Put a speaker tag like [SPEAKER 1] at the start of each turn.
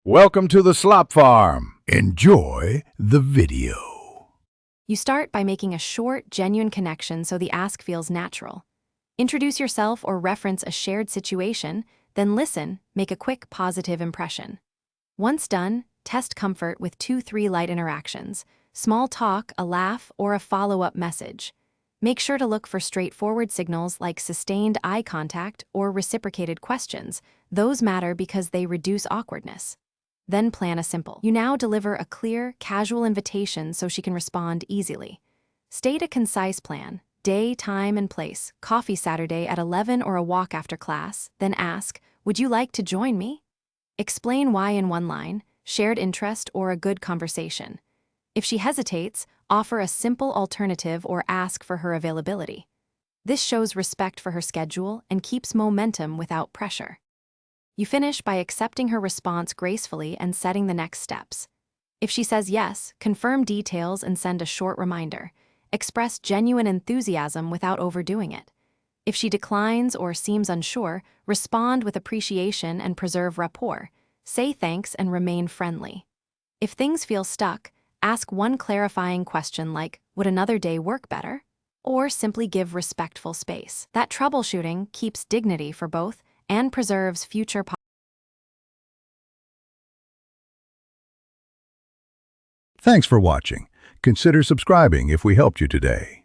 [SPEAKER 1] Welcome to the Slop Farm. Enjoy the video.
[SPEAKER 2] You start by making a short, genuine connection so the ask feels natural. Introduce yourself or reference a shared situation, then listen, make a quick, positive impression. Once done, test comfort with 2-3 light interactions, small talk, a laugh, or a follow-up message. Make sure to look for straightforward signals like sustained eye contact or reciprocated questions. Those matter because they reduce awkwardness. Then plan a simple. You now deliver a clear, casual invitation so she can respond easily. State a concise plan, day, time, and place, coffee Saturday at 11 or a walk after class, then ask, would you like to join me? Explain why in one line, shared interest or a good conversation. If she hesitates, offer a simple alternative or ask for her availability. This shows respect for her schedule and keeps momentum without pressure. You finish by accepting her response gracefully and setting the next steps. If she says yes, confirm details and send a short reminder. Express genuine enthusiasm without overdoing it. If she declines or seems unsure, respond with appreciation and preserve rapport. Say thanks and remain friendly. If things feel stuck, ask one clarifying question like, would another day work better? Or simply give respectful space. That troubleshooting keeps dignity for both and preserves future
[SPEAKER 1] Thanks for watching. Consider subscribing if we helped you today.